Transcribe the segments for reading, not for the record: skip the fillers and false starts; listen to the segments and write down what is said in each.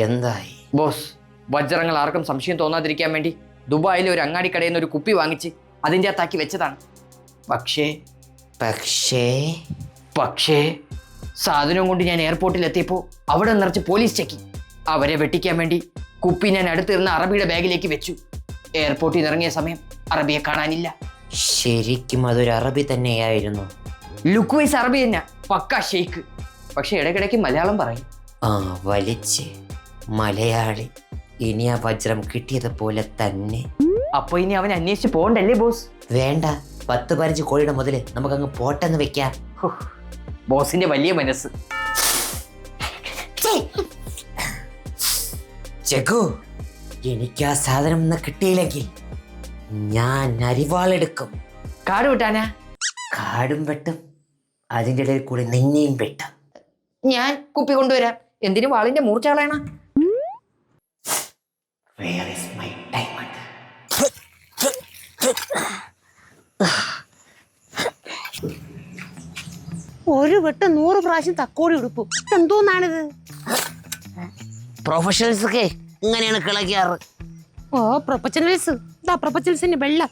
എന്തായി ബോസ്? വജ്രങ്ങൾ ആർക്കും സംശയം തോന്നാതിരിക്കാൻ വേണ്ടി ദുബായിലെ ഒരു അങ്ങാടിക്കടയിൽ നിന്ന് ഒരു കുപ്പി വാങ്ങിച്ച് അതിൻ്റെ അകത്താക്കി വെച്ചതാണ്. പക്ഷേ പക്ഷേ പക്ഷേ സാധനവും കൊണ്ട് ഞാൻ എയർപോർട്ടിൽ എത്തിയപ്പോൾ അവിടെ നിറച്ച് പോലീസ് ചെക്കിങ്. അവരെ വെട്ടിക്കാൻ വേണ്ടി കുപ്പി ഞാൻ അടുത്തിരുന്ന അറബിയുടെ ബാഗിലേക്ക് വെച്ചു. എയർപോർട്ടിൽ നിന്ന് ഇറങ്ങിയ സമയം അറബിയെ കാണാനില്ല. ശരിക്കും അതൊരു അറബി തന്നെയായിരുന്നു. ലുക്ക് വൈസ് അറബി തന്നെ, പക്ക ഷെയ്ക്ക്. പക്ഷെ ഇടയ്ക്കിടയ്ക്ക് മലയാളം പറയും. ആ വലിച്ച് മലയാളി. ഇനി ആ വജ്രം കിട്ടിയതുപോലെ തന്നെ. അപ്പൊ ഇനി അവൻ അന്വേഷിച്ച് പോകണ്ടല്ലേ ബോസ്? വേണ്ട, 10-15 കോടിയുടെ മുതല് നമുക്കങ്ങ് പോട്ടെന്ന് വെക്കാം. ബോസിന്റെ വലിയ മനസ്സ്. ചെക്കു, എനിക്ക് ആ സാധനം ഒന്ന് കിട്ടിയില്ലെങ്കിൽ ഞാൻ അരിവാളെടുക്കും. കാട് വിട്ടാനാ? കാടും വെട്ടും, അതിൻ്റെ ഇടയിൽ കൂടി നിന്നെയും വെട്ടും. ഞാൻ കുപ്പി കൊണ്ടുവരാം. എന്തിനു വാളിന്റെ മൂർച്ച കളയണ? Where is my diamond? ഒരു വെട്ട് 100 പ്രാവശ്യം തക്കോടി ഉടുപ്പും. എന്തോന്നാണിത്? പ്രൊഫഷണൽസ് ഒക്കെ ഇങ്ങനെയാണ് കിളക്കാറ്. ഓ പ്രൊഫഷണൽസ്. ഇതാ പ്രൊഫഷണൽസിന്റെ വെള്ളം.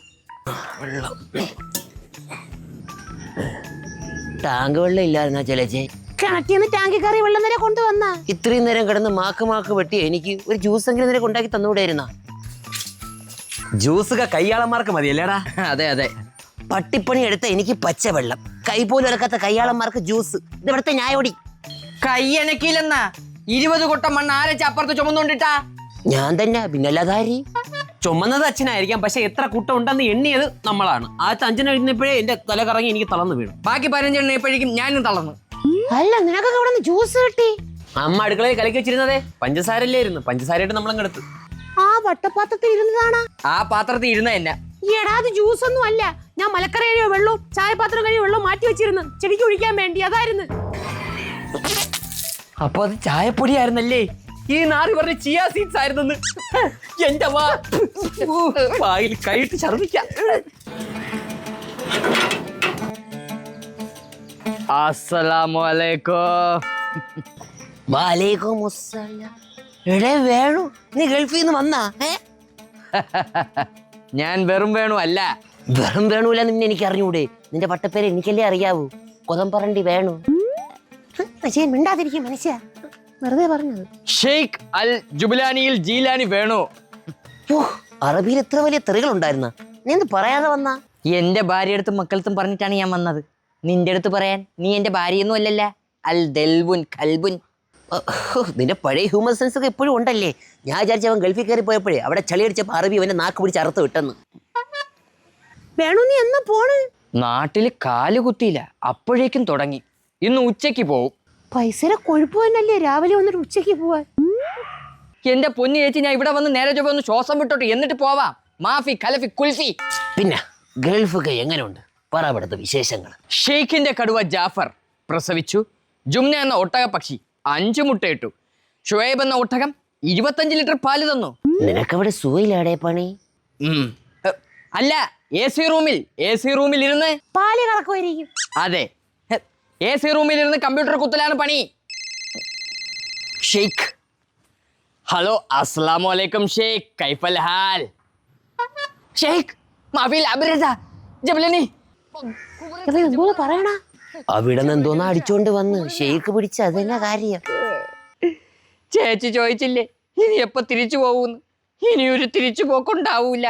ടാങ്ക് വെള്ളം ഇല്ലായിരുന്ന ചേച്ചി? കിണറ്റിന്ന് ടാങ്കി കയറി വെള്ളം നേരെ കൊണ്ടുവന്ന. ഇത്രയും നേരം കിടന്ന് മാക്ക് വെട്ടി എനിക്ക് ഒരു ജ്യൂസ് എങ്കിലും നേരെ കൊണ്ടാക്കി തന്നുകൂടായിരുന്ന? ജ്യൂസ് കയ്യാളന്മാർക്ക് മതിയല്ലേടാ? അതെ അതെ. പട്ടിപ്പണി എടുത്ത എനിക്ക് പച്ചവെള്ളം, കൈ പോലും ഇറക്കാത്ത കയ്യാളന്മാർക്ക് ജ്യൂസ്. ഇത് ഇവിടുത്തെ ന്യായോടി. കയ്യനക്കില്ലെന്നാ 20 കൊട്ടം മണ്ണ് ആരച്ച അപ്പുറത്ത് ചുമന്നുകൊണ്ടിട്ടാ? ഞാൻ തന്നെ, പിന്നല്ലാതാരി. ചുമന്നത് അച്ഛനായിരിക്കാം, പക്ഷെ എത്ര കൂട്ടം ഉണ്ടെന്ന് എണ്ണിയത് നമ്മളാണ്. ആദ്യത്തെ 5 എഴുന്നപ്പോഴേ എന്റെ തല കറങ്ങി എനിക്ക് തളർന്നു വീണു. ബാക്കി 15 എണ്ണയപ്പോഴേക്കും ഞാനും തളർന്നു. അല്ല, നിനക്കൊക്കെ ഇവിടെ നിന്ന് ജ്യൂസ് കിട്ടി? അമ്മ അടുക്കളയിൽ കലക്കി വെച്ചിരുന്നതേ പഞ്ചസാരല്ലായിരുന്നു. പഞ്ചസാരയായിട്ട് നമ്മളങ്ങെടുത്ത്. ആ വട്ടപാത്രത്തിൽ ഇരുന്നതാണ്. ആ പാത്രത്തിൽ ഇരുന്ന എന്നെ. എടാ, അത് ജ്യൂസ് ഒന്നും അല്ല. ഞാൻ മലക്കറി കഴിയോ വെള്ളവും ചായപാത്രം കഴിയോ വെള്ളവും മാറ്റി വെച്ചിരുന്നു ചെടിക്ക് ഒഴിക്കാൻ വേണ്ടി. അതായിരുന്നു. അപ്പൊ അത് ചായപ്പൊടി ആയിരുന്നല്ലേ? ഈ നാറി പറഞ്ഞ ചിയാ സീഡ്സ് ആയിരുന്നെന്ന്. എന്റെ വായിൽ കൈയിട്ട് ഛർദിക്കാം. അസ്സലാമലൈക്കും. വാലേക്കും അസ്സലാം. എടേ വേണു, നീ ഗൾഫിൽ നിന്ന് വന്നാ? ഞാൻ വെറും വേണു അല്ല. വെറും വേണൂല നിന്നെ എനിക്ക് അറിഞ്ഞൂടെ? നിന്റെ പട്ടപ്പേര് എനിക്കല്ലേ അറിയാവൂ. കൊതമ്പറണ്ടി വേണു. മിണ്ടാതിരിക്കും മനുഷ്യ, വെറുതെ പറഞ്ഞത്. ഷെയ്ഖ് അൽ ജുബിലാനിയിൽ ജീലാനി വേണു. അറബിയിൽ എത്ര വലിയ തെറികൾ ഉണ്ടായിരുന്ന? നീ എന്ത് പറയാതെ വന്നാ? എന്റെ ഭാര്യ അടുത്തും മക്കളത്തും പറഞ്ഞിട്ടാണ് ഞാൻ വന്നത്. നിന്റെ അടുത്ത് പറയാൻ നീ എന്റെ ഭാര്യയൊന്നും അല്ലല്ല. അൽ ദൽബുൻ ഖൽബുൻ. നിന്റെ പഴയ ഹ്യൂമൻ സെൻസ് ഒക്കെ എപ്പോഴും ഉണ്ടല്ലേ? ഞാൻ വിചാരിച്ച അവൻ ഗൾഫിൽ കയറി പോയപ്പോഴേ അവിടെ ചളിയടിച്ചപ്പോൾ അറബി അവന്റെ നാക്ക് പിടിച്ച് അറുത്ത് വിട്ടെന്ന്. വേണു, നീ എന്നാ പോണ്? നാട്ടില് കാല് കുത്തിയില്ല, അപ്പോഴേക്കും തുടങ്ങി. ഇന്ന് ഉച്ചയ്ക്ക് പോവും. പൈസയുടെ കൊഴുപ്പ് തന്നെയല്ലേ രാവിലെ വന്നിട്ട് ഉച്ചയ്ക്ക് പോവാൻ? എന്റെ പൊന്നു ചേച്ചി, ഞാൻ ഇവിടെ വന്ന് നേരെ ചൊവ്വ ഒന്ന് ശ്വാസം വിട്ടോട്ട് എന്നിട്ട് പോവാം. മാഫി ഖലഫി കുൽഫി. പിന്നെ ഗൾഫൊക്കെ എങ്ങനെയുണ്ട്? പറ അവിടുത്തെ വിശേഷങ്ങൾ. ഷെയ്ഖിന്റെ കടുവ ജാഫർ പ്രസവിച്ചു. ജുംന എന്ന ഒട്ടക പക്ഷി 5 മുട്ടയിട്ടു. ഷുഹൈബ് എന്ന ഒട്ടകം 25 ലിറ്റർ പാല് തന്നു. നിനക്കവിടെ സുഖയിലാടേ പണി? അല്ല, AC റൂമിൽ ഇരുന്ന് പാല് കറക്കുമായിരിക്കും. അതെ, AC റൂമിൽ ഇരുന്ന് കമ്പ്യൂട്ടർ കുത്തലാണ് പണി. ഷെയ്ഖ്, ഹലോ അസ്സലാമു അലൈക്കും ഷെയ്ഖ്, കൈഫൽ ഹാൽ? ഷെയ്ഖ് മാഫിൽ അബ്രദ ജബലനി. എന്തോന്ന് പറയണ? അവിടെ നിന്ന് എന്തോന്നാ അടിച്ചോണ്ട് വന്ന് ഷെയ്ക്ക് പിടിച്ച അതന്നെ കാര്യം. ചേച്ചി ചോദിച്ചില്ലേ ഇനി എപ്പോ തിരിച്ചു പോകൂന്ന്? ഇനി ഒരു തിരിച്ചു പോക്കുണ്ടാവൂല.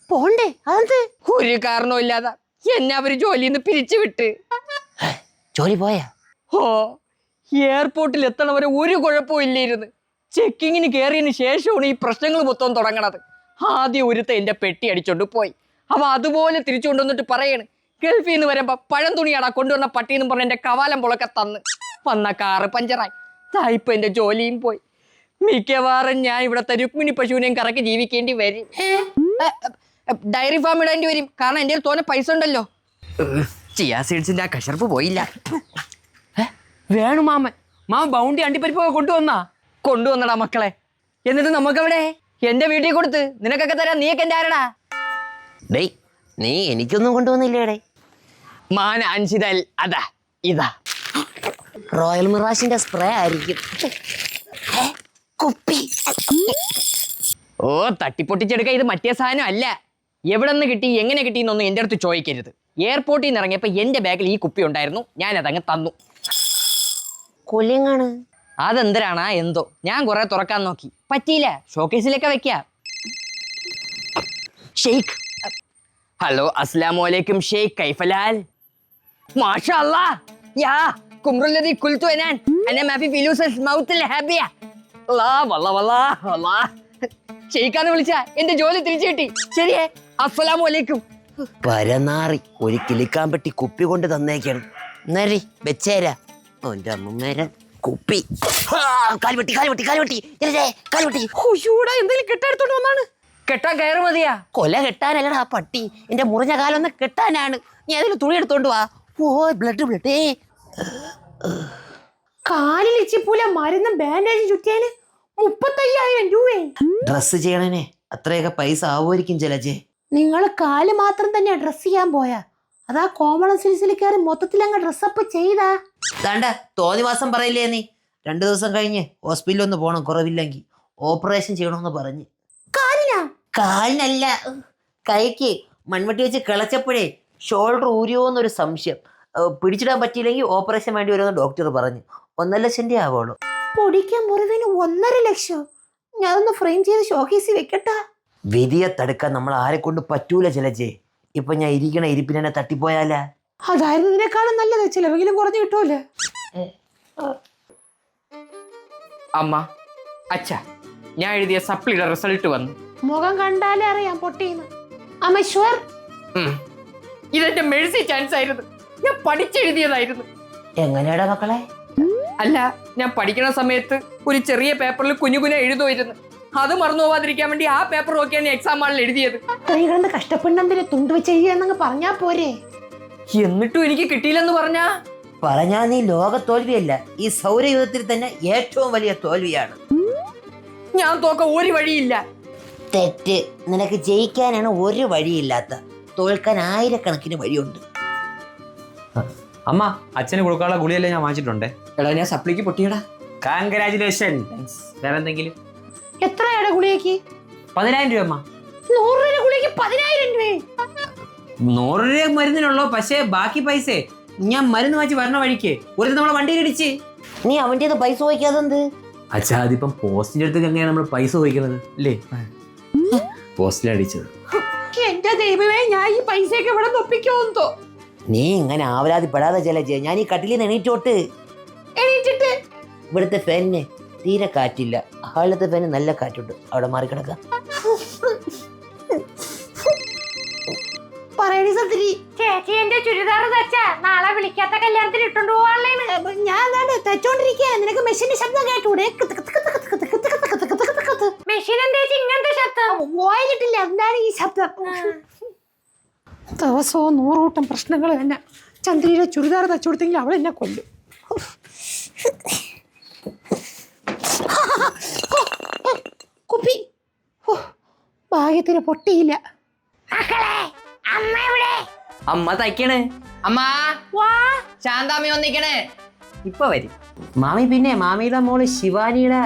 പോണ്ടേ? അതെന്ത്? ഒരു കാരണവും ഇല്ലാതെ എന്നെ അവര് ജോലിന്ന് പിരിച്ചു വിട്ട്. ജോലി പോയാ? ഓ, എയർപോർട്ടിൽ എത്തണവരെ ഒരു കുഴപ്പവും ഇല്ലായിരുന്നു. ചെക്കിങ്ങിന് കയറിയതിന് ശേഷമാണ് ഈ പ്രശ്നങ്ങൾ മൊത്തം തുടങ്ങണത്. ആദ്യം ഒരുത്ത എന്റെ പെട്ടി അടിച്ചോണ്ട് പോയി. അവ അതുപോലെ തിരിച്ചു കൊണ്ടുവന്നിട്ട് പറയാണ്, ഗൾഫിൽ നിന്ന് വരുമ്പോ പഴം തുണിയാടാ കൊണ്ടുവന്ന പട്ടിയെന്നും പറഞ്ഞ് എന്റെ കവാലം പൊളക്കെ തന്ന്. വന്ന കാറ് പഞ്ചറായി. ഇപ്പൊ എന്റെ ജോലിയും പോയി. മിക്കവാറും ഞാൻ ഇവിടത്തെ രുക്മിണി പശുവിനെയും കറക്കി ജീവിക്കേണ്ടി വരും. ഡയറി ഫാം ഇടേണ്ടി വരും. കാരണം എന്റെ തോന്നെ പൈസ ഉണ്ടല്ലോ. ചിയാ സീഡ്സിന്റെ ആ കശർപ്പ് പോയില്ല. വേണു മാമൻ ബൗണ്ടി അണ്ടിപ്പരിപ്പൊക്കെ കൊണ്ടുവന്നടാ മക്കളെ. എന്നിട്ട് നമുക്കവിടെ എന്റെ വീട്ടിൽ കൊടുത്ത് നിനക്കൊക്കെ തരാൻ നീയൊക്കെ എന്റെ ആരടാ? ഡേയ്, നീ എനിക്കൊന്നും കൊണ്ടുവന്നില്ലേടേ? മാൻ അൻഷിതൽ അതാ ഇതാ. റോയൽ മിറാഷിന്റെ സ്പ്രേ ആയിരിക്കും. കുപ്പി. ഓ തട്ടിപ്പൊട്ടിച്ചെടുക്ക, ഇത് മറ്റേ സാധനം അല്ല. എവിടെ നിന്ന് കിട്ടി എങ്ങനെ കിട്ടി എന്നൊന്നും എൻ്റെ അടുത്ത് ചോദിക്കരുത്. എയർപോർട്ടിൽ നിന്ന് ഇറങ്ങിയപ്പോൾ എൻ്റെ ബാഗിൽ ഈ കുപ്പി ഉണ്ടായിരുന്നു, ഞാനതങ്ങ് തന്നു. കൊല്ലിങ്ങാണ്. അതെന്തരാണാ എന്തോ, ഞാൻ കുറെ തുറക്കാൻ നോക്കി, പറ്റിയില്ല. ഷോക്കേസിലൊക്കെ വെക്കാം. ഷെയ്ഖ്. ഹലോ, അസ്സലാമു അലൈക്കും ഷെയ്ഖ്, കൈഫലാൽ? മാഷാ അല്ലാ, യാ കുംറുല്ലദി ഖുൽതു അന മാഫി ഫിലൂസൽ മൗത്തിൽ ഹാബിയ. അല്ലാ വല്ലാ വല്ലാ വല്ലാ. ഷെയ്ഖാന്ന് വിളിച്ചാ എന്റെ ജോലി തിരിച്ചു കിട്ടി. ശരിയേ, അസ്സലാമു അലൈക്കും. പരനാറി ഒരു കിളിക്കാൻ പറ്റി കുപ്പി കൊണ്ട് തന്നേക്കണം. നരി വെച്ചേരാ ഓന്റെ അമ്മമ്മേരെ കുപ്പി. കാൽവെട്ടി കാൽവെട്ടി കാൽവെട്ടി കാൽവെട്ടി. എന്തെങ്കിലും കെട്ടെടുത്തോണ്ട് വന്നാണ്. കെട്ടാൻ കയറ് മതിയാ. കൊല കെട്ടാനല്ലടാ പട്ടി, എന്റെ മുറിഞ്ഞ കാലൊന്ന് കെട്ടാനാണ്. നീ അതിൽ തുണി എടുത്തോണ്ട് വാ. ഓ ബ്ലഡ് ബ്ലഡ്. കാലിൽ ഇച്ചിപ്പൂല മരുന്നും ബാൻഡേജ് ചുറ്റിയാന് 35,000 രൂപയെ. ഡ്രസ് ചെയ്യണേ അത്രയൊക്കെ പൈസ ആവുമായിരിക്കും ജലജെ. നിങ്ങൾ കാല് മാത്രം തന്നെ ഡ്രസ് ചെയ്യാൻ പോയാ അതാ കോമൺ സിൽസിൽ കയറി മൊത്തത്തിൽ അങ്ങ് ഡ്രസ്സപ്പ് ചെയ്താ. താണ്ട തോന്നിവാസം പറയില്ലേ നീ. 2 ദിവസം കഴിഞ്ഞ് ഹോസ്പിറ്റലിൽ ഒന്ന് പോണം, കുറവില്ലെങ്കിൽ ഓപ്പറേഷൻ ചെയ്യണമെന്ന് പറഞ്ഞ്. കാലിനല്ല, കൈക്ക് മൺവെട്ടി വെച്ച് കിളച്ചപ്പോഴേ ഷോൾഡർ ഊരിയോന്നൊരു സംശയം. പിടിച്ചിടാൻ പറ്റിയില്ലെങ്കിൽ ഓപ്പറേഷൻ വേണ്ടി വരുമെന്ന് ഡോക്ടർ പറഞ്ഞു. 1.5 ലക്ഷം രൂപ ആവുള്ളൂ. പൊടിക്കാൻ മുറിവിന് 1.5 ലക്ഷം. ഞാനൊന്ന് ഫ്രെയിം ചെയ്ത് ഷോക്കേസിൽ വെക്കട്ടാ. വിധിയെ തടുക്കാൻ നമ്മൾ ആരെ കൊണ്ട് പറ്റൂല ജലജെ. ഇപ്പൊ ഞാൻ ഇരിക്കണ ഇരിപ്പിനെ തട്ടിപ്പോയാലാ? അതായിരുന്നു ഇതിനേക്കാളും നല്ലത്, ചിലവെങ്കിലും കുറഞ്ഞു കിട്ടുമല്ലേ. അമ്മ, അച്ഛ, ഞാൻ എഴുതിയ സപ്ലിയുടെ റിസൾട്ട് വന്നു. മുഖം കണ്ടാലേ അറിയാം പൊട്ടിന്ന്. അമേശ്വർ, ഇതെന്റെ മെഴ്സി ചാൻസ് ആയിരുന്നു. ഞാൻ പഠിച്ചെഴുതിയതായിരുന്നു. എങ്ങനെയാടാ മക്കളെ? അല്ല, ഞാൻ പഠിക്കണ സമയത്ത് ഒരു ചെറിയ പേപ്പറിൽ കുഞ്ഞുകുഞ്ഞ എഴുതുമായിരുന്നു. അത് മറന്നു പോവാതിരിക്കാൻ വേണ്ടി ആ പേപ്പർ നോക്കിയാണ് എക്സാം ഹാളിൽ എഴുതിയത്. അത്രയും കിടന്ന് കഷ്ടപ്പെടണതിന് തുണ്ട് വെച്ച് എഴുതിയെന്നങ്ങ് പറഞ്ഞാ പോരെ. എന്നിട്ടും എനിക്ക് കിട്ടിയില്ലെന്ന് പറഞ്ഞാ നീ ലോക തോൽവിയല്ല, ഈ സൗരയുഗത്തിൽ തന്നെ ഏറ്റവും വലിയ തോൽവിയാണ്. ഞാൻ തോക്ക ഒരു വഴിയില്ല. തെറ്റ്. നിനക്ക് ജയിക്കാനാണ് ഒരു വഴിയില്ലാത്ത, തോൽക്കാൻ 1000 വഴിയുണ്ട്. അമ്മ, അച്ഛന് കൊടുക്കാനുള്ള ഗുളിയല്ലേ ഞാൻ വാങ്ങിച്ചിട്ടുണ്ടേ. എടാ, ഞാൻ സപ്ലിക്ക് പൊട്ടിയടാ. കൺഗ്രാചുലേഷൻ. വേറെ എന്തെങ്കിലും? എത്രയാണ് ഗുളികയ്ക്ക്? 10,000 രൂപ അമ്മ. 100 രൂപ ഗുളികയ്ക്ക് 10,000 രൂപ? 100 രൂപ മരുന്നിനുള്ളൂ, പക്ഷേ ബാക്കി പൈസ ഞാൻ മരുന്ന് വാങ്ങിച്ച് വരണ വഴിക്ക് ഒരു നമ്മളെ വണ്ടിയിൽ ഇടിച്ച്. നീ അവൻ്റെ പൈസ ചോദിക്കാതെന്ത്? അച്ഛാ, അതിപ്പം പോസ്റ്റിന്റെ അടുത്ത് എങ്ങനെയാണ് നമ്മൾ പൈസ ചോദിക്കുന്നത് അല്ലേ? പോസ്റ്റിലടിച്ചത്. എന്റെ ദൈവമേ, ഞാൻ ഈ പൈസയൊക്കെ ഇവിടെ ഒപ്പിക്കുമോ? നീ ഇങ്ങനെ ആവലാതിപ്പെടാതെ ജലജെ. ഞാൻ ഈ കട്ടിലിൽ നിന്ന് എണീറ്റോട്ട്. എണീറ്റിട്ട് ഇവിടുത്തെ ഫാനിന് തീരെ കാറ്റില്ല, ഹാളിലത്തെ ഫാന് നല്ല കാറ്റുണ്ട്. അവിടെ മാറിക്കിടക്കാം. പറയണി സത്രി, ചേച്ചി എന്റെ ചുരിദാർ തച്ചാ നാളെ വിളിക്കാത്ത കല്യാണത്തിന് ഇട്ടോണ്ട് പോവാനുള്ളതാണ്. ഞാൻ തച്ചോണ്ടിരിക്കാ. നിനക്ക് മെഷീന്റെ ശബ്ദം കേട്ടൂടെ? മെഷീൻ എന്താ ഇങ്ങനത്തെ ശബ്ദം? വായിലിട്ടില്ല, എന്താണ് ഈ ശബ്ദം? ദിവസവും 100 കൂട്ടം പ്രശ്നങ്ങൾ തന്നെ. ചന്ദ്രയുടെ ചുരിദാർ തച്ചു കൊടുത്തെങ്കിൽ അവൾ എന്നെ കൊല്ലും. കുപ്പി ഭാഗ്യത്തിന് പൊട്ടിയില്ല. അമ്മ തയ്ക്കണ്. അമ്മ, ശാന്താമ്മ വന്നിക്കണേ. ഇപ്പൊ വരും. മാമി, പിന്നെ മാമിയുടെ മോള് ശിവാനിയുടെ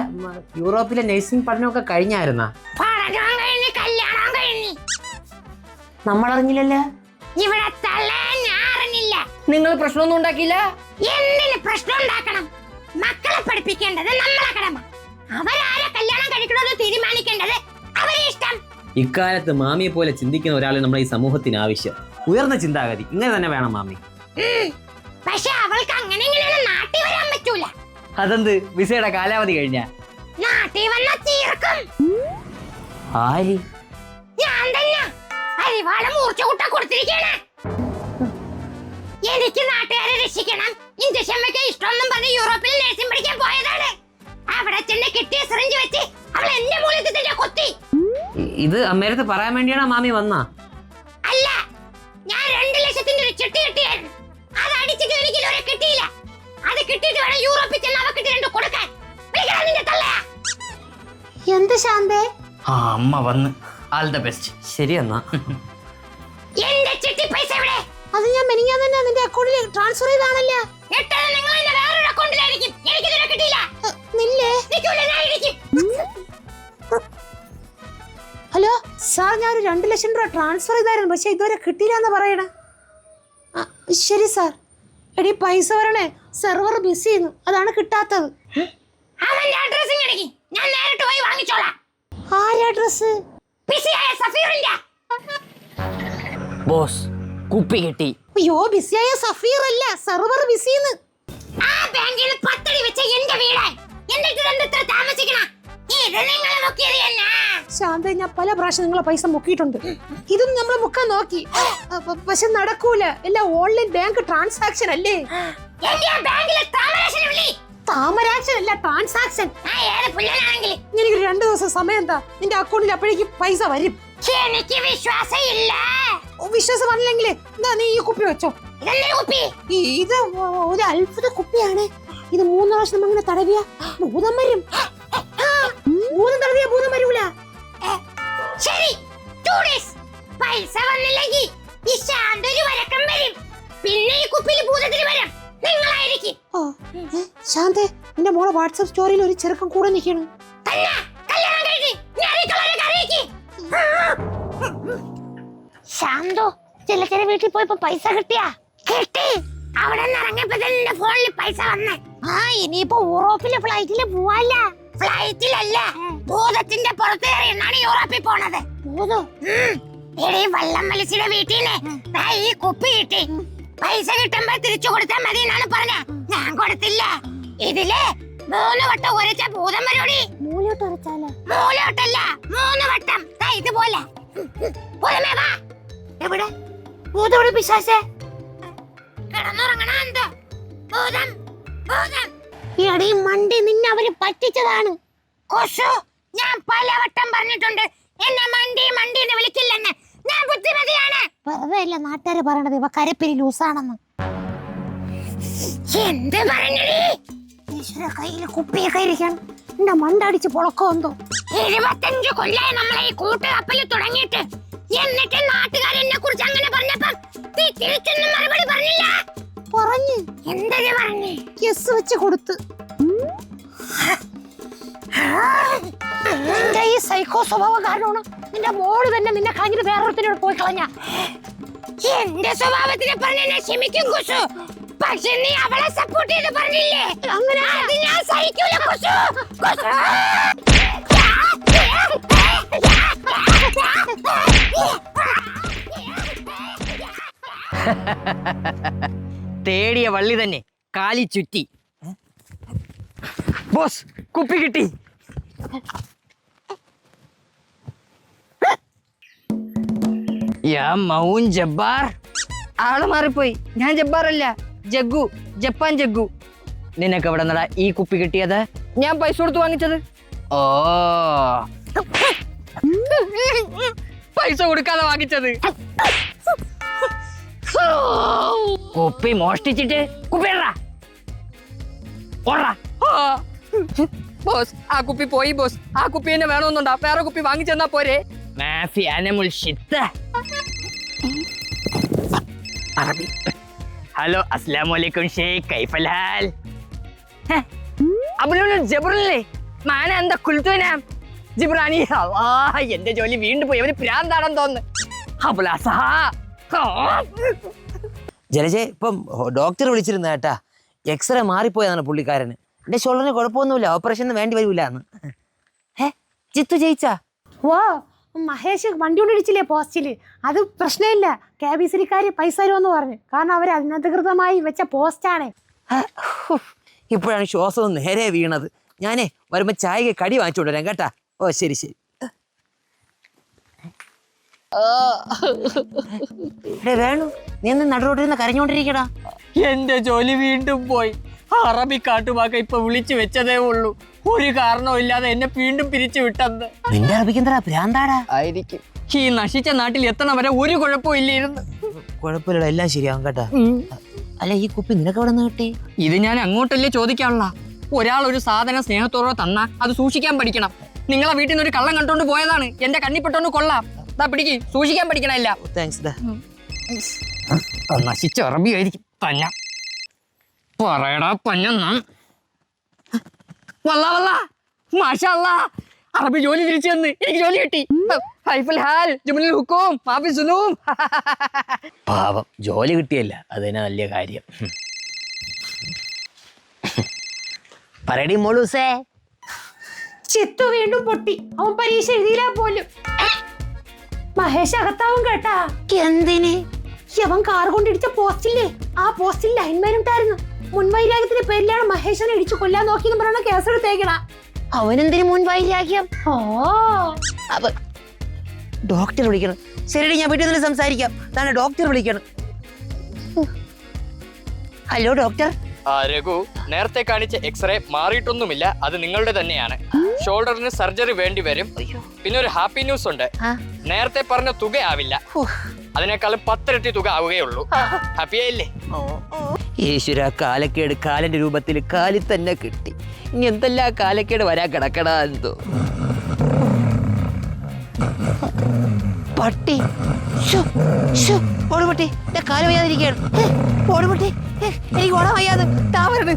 യൂറോപ്പിലെ നഴ്സിംഗ് പഠനമൊക്കെ കഴിഞ്ഞായിരുന്നാ? നമ്മളറിഞ്ഞില്ലല്ലോ. ഇവിടെ തള്ളാൻ ഞാൻ അറിഞ്ഞില്ല. നിങ്ങൾ പ്രശ്നമൊന്നും ഉണ്ടാക്കിയില്ല. എന്തിന് പ്രശ്നം ഉണ്ടാക്കണം? മക്കളെ പഠിപ്പിക്കേണ്ടത് നമ്മളെ കടമ. അവരാരെ കല്യാണം കഴിക്കണമെന്ന് തീരുമാനിക്കേണ്ടത് അവരെ ഇഷ്ടം. ഇക്കാലത്ത് മാമിയെ പോലെ ചിന്തിക്കുന്ന ഒരാളെ നമ്മുടെ ഈ സമൂഹത്തിന് ആവശ്യം. ഉയർന്ന ചിന്താഗതി ഇങ്ങനെ തന്നെ വേണം മാമി. പക്ഷെ അവൾക്ക് അങ്ങനെ നാട്ടിൽ വരാൻ പറ്റൂല. അതെന്ത്? വിസയുടെ കാലാവധി കഴിഞ്ഞ? നാട്ടിൽ വന്ന തീർക്കും. ആര്? ഞാൻ തന്നെ. അരിവാള് മൂർച്ച കൂട്ട കൊടുത്തിരിക്കണേ. എനിക്ക് നാട്ടുകാരെ രക്ഷിക്കണം. ഇഞ്ചക്ഷൻ വെക്കാൻ ഇഷ്ടമൊന്നും പറഞ്ഞ് യൂറോപ്പിൽ നഴ്സിംഗ് പഠിക്കാൻ പോയതാണ്. അവിടെ ചെന്ന് കിട്ടിയ സിറിഞ്ച് വെച്ച് അവൾ എന്റെ മൂലത്തിൽ തന്നെ കൊത്തി. ഇത് അമ്മേരത്ത് പറയാൻ വേണ്ടിയാണോ മാമി വന്നാ? അല്ല, ഞാൻ 2 ലക്ഷത്തിന്റെ ഒരു ചിട്ടി കിട്ടിയായിരുന്നു. അത് അടിച്ചിട്ട് ഒരിക്കലും ഒരു കിട്ടിയില്ല. അത് കിട്ടിയിട്ട് വേണം യൂറോപ്പിൽ ചെന്ന് അവക്കിട്ട് 2 കൊടുക്കാൻ. എന്ത് ശാന്തേ? അമ്മ വന്ന്. All the best. ശരി എന്നാ. എന്റെ ചിട്ടി പൈസ എവിടെ? അത് ഞാൻ മെനിഞ്ഞാ തന്നെ നിന്റെ അക്കൗണ്ടിൽ ട്രാൻസ്ഫർ ചെയ്താണല്ലോ. നിങ്ങൾ വേറൊരു അക്കൗണ്ടിൽ സാർ ഞാനൊരു 2 ലക്ഷം രൂപ ട്രാൻസ്ഫർ ചെയ്തായിരുന്നു, പക്ഷെ ഇതുവരെ കിട്ടിയില്ലെന്ന് പറയണേ. ശരി സാർ. എടി പൈസ വരണേ, സെർവർ ബിസി ചെയ്യുന്നു, അതാണ് കിട്ടാത്തത്. അവന്റെ അഡ്രസ് ഇങ്ങനെക്ക്, ഞാൻ നേരിട്ട് പോയി വാങ്ങിച്ചോളാം. ആരുടെ അഡ്രസ്? ബിസിയായ സഫീറിന്റെ. ബോസ് കുപ്പി കിട്ടി. അയ്യോ, ബിസിയായ സഫീർ അല്ല, സെർവർ ബിസിന്ന്. ആ ബാങ്കിൽ 10 അടി വെച്ച എന്റെ വീടാ. എന്നിട്ട് രണ്ടത്ര താമസിക്കണ. ഇത് നിങ്ങളെ മുക്കിയത് എന്നാ? ശാന്ത, ഞാൻ പല പ്രാവശ്യം നിങ്ങളെ പൈസ മുക്കിയിട്ടുണ്ട്. ഇതും നമ്മൾ മുക്കാൻ നോക്കി, പക്ഷെ നടക്കൂല. എല്ലാം ഓൺലൈൻ ബാങ്ക് ട്രാൻസാക്ഷൻ അല്ലേ. എന്റെ ബാങ്കിലെ താമരാശന വിളി. താമരാക്ഷൻ അല്ല, ട്രാൻസാക്ഷൻ. ഏത് പുല്ലനാണെങ്കിൽ എനിക്ക് 2 ദിവസം സമയം എന്താ, നിന്റെ അക്കൗണ്ടിൽ അപ്പോഴേക്ക് പൈസ വരും. എനിക്ക് വിശ്വാസം ഇല്ല. വിശ്വാസം വന്നില്ലെങ്കിലേ എന്താ, നീ ഈ കുപ്പി വെച്ചോ. ഇതെന്തൊരു കുപ്പി? ഇത് ഒരു അത്ഭുത കുപ്പിയാണ്. ഇത് 3 പ്രാവശ്യം നമ്മളിങ്ങനെ തടവിയ ഭൂതം വരും. ഭൂതം തടവിയ ഭൂതം വരൂല. ശരി, 2 days പൈസ വന്നില്ലെങ്കിൽ ഈ ശാന്തൊരു വരക്കം വരും. പിന്നെ ഈ കുപ്പിയിൽ ഭൂതത്തിന് വരും നിങ്ങളായിരിക്കും. ശാന്തേ, എന്റെ മോളെ വാട്സാപ്പ് സ്റ്റോറിയിൽ ഒരു ചെറുക്കം കൂടെ നിൽക്കണം. ശാന്തോ, ചില വീട്ടിൽ പോയപ്പോ പൈസ കിട്ടിയാ? കിട്ടി. അവിടെ നിന്ന് ഇറങ്ങിയപ്പോ തന്നെ ഫോണിൽ പൈസ വന്നേ. ഇനിയിപ്പോ യൂറോപ്പിലെ ഫ്ലൈറ്റില് പോവാല്ല. ഫ്ലൈറ്റിലല്ല, ഭൂതത്തിന്റെ പുറത്ത് കയറിയാണ് യൂറോപ്പിൽ പോണത്. ഭൂതോ? എടീ, വള്ളം മലിച്ചിയുടെ വീട്ടിൽ ഈ കുപ്പി കിട്ടി. പൈസ കിട്ടുമ്പോ തിരിച്ചു കൊടുത്താൽ മതി എന്നാണ് പറഞ്ഞ. ഞാൻ കൊടുത്തില്ല. ഇതില് 3 വട്ടം ഉരച്ച ഭൂതം വരൂടി. മൂലോട്ട് ഉരച്ചാലോ? മൂലോട്ടല്ല, 3 വട്ടം. ഇതുപോലെ. ഭൂതമേ വാ. എവിടെ ഭൂതം? പിശാചേ, കിടന്നുറങ്ങണ എന്തോ? ഭൂതം, ഭൂതം. എടീ മണ്ടി, നിന്നെ അവര് പറ്റിച്ചതാണ്. കൊശു, ഞാൻ പലവട്ടം പറഞ്ഞിട്ടുണ്ട് എന്നെ മണ്ടി മണ്ടി എന്ന് വിളിക്കില്ലെന്ന്. ഞാൻ ബുദ്ധിമതിയാണ്. വെറുതെ അല്ല നാട്ടുകാര് പറയണത് ഇവ കരപ്പിരി ലൂസാണെന്ന്. എന്ത് പറഞ്ഞടി? ഈശ്വര, കയ്യില് കുപ്പിയൊക്കെ ഇരിക്കണം. എന്റെ മണ്ടടിച്ച് പൊളക്കോ എന്തോ. 25 കൊല്ലായി നമ്മളെ ഈ കൂട്ടുകപ്പല് തുടങ്ങിയിട്ട്. എന്നിട്ട് നാട്ടുകാരെന്നെ കുറിച്ച് അങ്ങനെ പറഞ്ഞപ്പം നീ തിരിച്ചൊന്നും മറുപടി പറഞ്ഞില്ല. പറഞ്ഞു. എന്തൊരു പറഞ്ഞു? യെസ് വെച്ച് കൊടുത്ത്. നിന്റെ ഈ സൈക്കോ സ്വഭാവം കാരണമാണ് നിന്റെ മോള് തന്നെ നിന്നെ കഴിഞ്ഞിട്ട് വേറൊരുത്തിനോട് പോയി കളഞ്ഞ. എന്റെ സ്വഭാവത്തിനെ പറഞ്ഞ ഞാൻ ക്ഷമിക്കും കുശു. പക്ഷെ നീ അവളെ സപ്പോർട്ട് ചെയ്ത് പറഞ്ഞില്ലേ, അങ്ങനെ അത് ഞാൻ സഹിക്കൂല കുശു. കുശു. തേടിയ വള്ളി തന്നെ കാലി ചുറ്റി. ബോസ് കുപ്പി കിട്ടി. മൗൻ ജബ്ബാർ. ആള് മാറിപ്പോയി. ഞാൻ ജബ്ബാറല്ല, ജഗ്ഗു, ജപ്പാൻ ജഗ്ഗു. നിനക്ക് എവിടെ നിന്നടാ ഈ കുപ്പി കിട്ടിയത്? ഞാൻ പൈസ കൊടുത്ത് വാങ്ങിച്ചത്. ഓ, പൈസ കൊടുക്കാതെ വാങ്ങിച്ചത്. കുപ്പി മോഷ്ടിച്ചിട്ട് കുപ്പി ബോസ്, ആ കുപ്പി പോയി ബോസ്. ആ കുപ്പി തന്നെ വേണമെന്നുണ്ടാ, വേറെ കുപ്പി വാങ്ങിച്ചെന്നാ പോരെ. അറബി. ഹലോ, അസ്സലാമു അലൈക്കും ഷേഖ്, കൈഫൽ ഹാൽ? ജബ്രല്ലേ മാന എന്താ കുൽത്തുനാ ജിബ്രാനി. എന്റെ ജോലി വീണ്ടും പോയി. അവന് പ്രാന്താണെന്ന് തോന്നുന്നു. ജലജെ, ഇപ്പം ഡോക്ടർ വിളിച്ചിരുന്ന കേട്ടാ, എക്സ്റേ മാറിപ്പോയതാണ് പുള്ളിക്കാരന്. എന്റെ ഷോൾഡറിന് കുഴപ്പമൊന്നുമില്ല, ഓപ്പറേഷൻ വേണ്ടി വരൂല എന്ന്. ജിത്തു ജയിച്ചാ? വാ, മഹേഷ് വണ്ടി കൊണ്ടിടിച്ചില്ലേ പോസ്റ്റില്, അത് പ്രശ്നമില്ല. KBCക്കാര് പൈസ തരുമെന്ന് പറഞ്ഞു. കാരണം അവർ അനധികൃതമായി വെച്ച പോസ്റ്റാണ്. ഇപ്പോഴാണ് ശ്വാസം നേരെ വീണത്. ഞാനേ വരുമ്പോ ചായക്ക് കടി വാങ്ങിച്ചോണ്ട് വരാം കേട്ടാ. ഓ ശരി ശരി. വേണു, നീ ഒന്ന് നടുറോട്ടിരുന്ന് കരഞ്ഞോണ്ടിരിക്കടാ. എന്റെ ജോലി വീണ്ടും പോയി. അറബി കാട്ടുവാക്ക ഇപ്പൊ വിളിച്ചു വെച്ചതേ ഉള്ളൂ. ഒരു കാരണവും ഇല്ലാതെ എന്നെ വീണ്ടും പിരിച്ചു വിട്ടെന്ന്. നിന്റെ അറബിക്ക് എന്താ ഭ്രാന്താടാ? ആയിരിക്കും. ഈ നശിച്ച നാട്ടിൽ എത്തണ വരെ ഒരു കുഴപ്പവും ഇല്ലായിരുന്നു. കുഴപ്പമില്ല, എല്ലാം ശരിയാവും കേട്ടാ. അല്ല, ഈ കുപ്പി നിനക്ക് എവിടെ നിന്ന് കിട്ടി? ഇത് ഞാൻ അങ്ങോട്ടല്ലേ ചോദിക്കാനുള്ള. ഒരാൾ ഒരു സാധനം സ്നേഹത്തോടെ തന്നാ അത് സൂക്ഷിക്കാൻ പഠിക്കണം. നിങ്ങളെ വീട്ടിൽ നിന്ന് ഒരു കള്ളം കണ്ടോണ്ട് പോയതാണ്. എന്റെ കണ്ണിപ്പെട്ടോണ്ട് കൊള്ളാം. പിടിക്ക്, സൂക്ഷിക്കാൻ പഠിക്കണല്ല. നശിച്ച അറബിയായിരിക്കും പഞ്ഞ. പറയടാ പഞ്ഞ. വല്ല മാഷാ, അറബി ജോലി തിരിച്ചു തന്ന് എനിക്ക് ജോലി കിട്ടി. ഹൈഫുൽ ഹാൽ ജുമലുൽ ഹുക്കൂം മാഫി സുനൂം. പാവം ജോലി കിട്ടിയല്ല അതിന് വലിയ കാര്യം. പറയടി മോളൂസേ. ചിത്തു വീണ്ടും പൊട്ടി. അവൻ പരീക്ഷ എഴുതിയില്ല പോലും. മഹേഷ് അകത്താവും കേട്ടാ. എന്തിന്? അവൻ കാർ കൊണ്ടിടിച്ച പോസ്റ്റില്ലേ, ആ പോസ്റ്റിൽ ലൈൻമാൻ ഉണ്ടായിരുന്നു. മുൻവൈരാഗ്യത്തിന്റെ പേരിലാണ് മഹേഷിനെ ഇടിച്ചു കൊല്ലാൻ നോക്കിയെന്ന് പറഞ്ഞ കേസെടുത്തേക്കണ. അവനെന്തിനു മുൻവൈരാഗ്യം? ഓ, അപ്പൊ ഡോക്ടർ വിളിക്കണം. ശരിയടി, ഞാൻ വീട്ടിൽ നിന്ന് സംസാരിക്കാം. താനെ ഡോക്ടർ വിളിക്കണം. Hello doctor. രഘു, നേരത്തെ കാണിച്ച എക്സ്റേ മാറിയിട്ടൊന്നുമില്ല, അത് നിങ്ങളുടെ തന്നെയാണ്. ഷോൾഡറിന് സർജറി വേണ്ടി വരും. പിന്നെ ഒരു ഹാപ്പി ന്യൂസ് ഉണ്ട്, നേരത്തെ പറഞ്ഞ തുക ആവില്ല, അതിനേക്കാളും 10 ഇരട്ടി തുക ആവുകയുള്ളൂ. ഹാപ്പിയായില്ലേ? ഈശ്വര, കാലക്കേട് കാലന്റെ രൂപത്തിൽ കാലിൽ തന്നെ കിട്ടി. ഇനി എന്തെല്ലാം കാലക്കേട് വരാൻ കിടക്കടാ എന്തോ. പട്ടി. ഓടുപട്ടി, എന്റെ കാല് വയ്യാതിരിക്കുകയാണ്. ഓടുപട്ടി, എനിക്ക് ഓടാൻ വയ്യാതെ താവരുത്.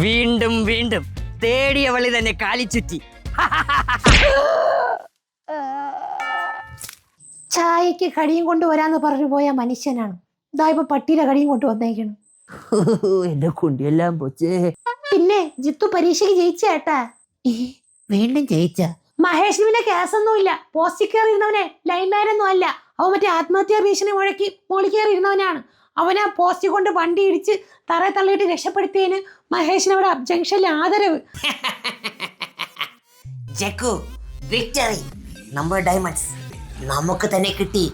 വീണ്ടും വീണ്ടും തേടിയ വള്ളി തന്നെ കാലിച്ചുറ്റി. ചായക്ക് കടിയും കൊണ്ടുവരാന്ന് പറഞ്ഞു പോയ മനുഷ്യനാണ്. ഇതാ ഇപ്പൊ പട്ടിയുടെ കടിയും കൊണ്ടുവന്നേക്കണം. എന്നെ കൊണ്ടിയെല്ലാം പോച്ചേ. പിന്നെ ജിത്തു പരീക്ഷയ്ക്ക് ജയിച്ചേട്ടാ. വീണ്ടും ജയിച്ച? മഹേഷിന് പിന്നെ കേസൊന്നുമില്ല. പോസ്റ്റിൽ കയറിയിരുന്നവനെ ലൈൻമാനൊന്നും അല്ല. അവൻ മറ്റേ ആത്മഹത്യാ ഭീഷണി മുഴക്കി മോളിൽ കയറിയിരുന്നവനാണ്. അവനാ പോസ്റ്റ് കൊണ്ട് വണ്ടി ഇടിച്ച് തറയെ തള്ളിയിട്ട് രക്ഷപ്പെടുത്തിയതിന് മഹേഷിന് അവിടെ ജംഗ്ഷനിൽ ആദരവ്. ജക്കു, വിക്ടറി. നമ്മുടെ ഡയമണ്ട്സ് നമുക്ക് തന്നെ കിട്ടി.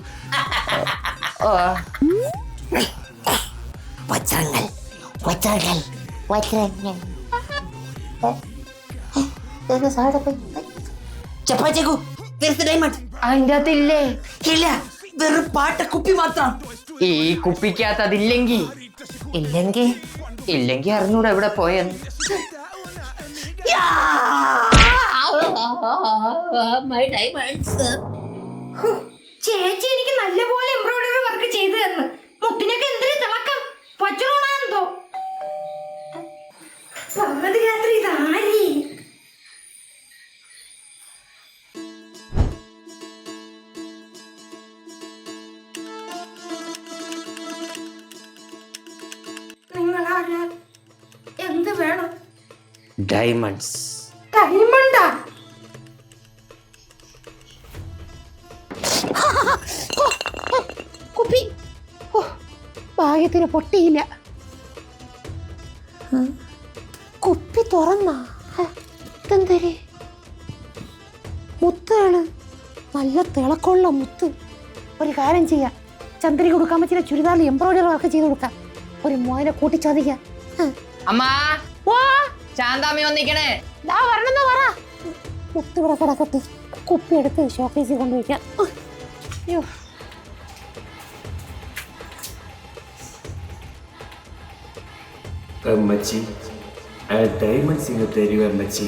വജ്രങ്ങൾ, വജ്രങ്ങൾ, വജ്രങ്ങൾ. ചപ്പാച്ചേക്കു, ഡയമണ്ട് അതിൻ്റെ അകത്തില്ലേ? ഇല്ല, വെറും പാട്ടക്കുപ്പി മാത്രം. ഈ കുപ്പിക്കകത്ത് അതില്ലെങ്കിൽ ഇല്ലെങ്കിൽ അറിഞ്ഞൂടെ എവിടെ പോയെന്ന്. ചേച്ചി എനിക്ക് നല്ലപോലെ എംബ്രോയിഡറി വർക്ക് ചെയ്തു തന്നു. മുട്ടിനൊക്കെ എന്തൊരു തിളക്കം. പച്ചോണാന്തോ വന്നത് രാത്രി ഇതാരി. നിങ്ങളാരാ? എന്ത് വേണം? ഡയമണ്ട്സ്. ഡയമണ്ടാ? കുപ്പി. ഭാഗ്യത്തിന് പൊട്ടിയില്ല. കുപ്പി തുറന്ന ഇതെന്തര്? മുത്തുകള്, നല്ല തിളക്കമുള്ള മുത്ത്. ഒരു കാര്യം ചെയ്യാം, ചന്ദ്രയ്ക്ക് കൊടുക്കാൻ പറ്റിയ ചുരിദാറിൽ എംബ്രോയിഡറി വർക്ക് ചെയ്ത് കൊടുക്കാം. ഒരു മോനെ കൂട്ടിച്ചതിക്കാം. അമ്മാ, ശാന്താമ്മ വന്നിക്കണേ. വരണമെന്ന് പറ. മുത്ത് ഇവിടെ കിടക്കട്ടെ. കുപ്പി എടുത്ത് ഷോക്കേസിൽ കൊണ്ടുവയ്ക്കാം. അയ്യോ, അമ്മച്ചി, ആ ഡയമണ്ട്സ് ഇങ്ങ് തരുക അമ്മച്ചി.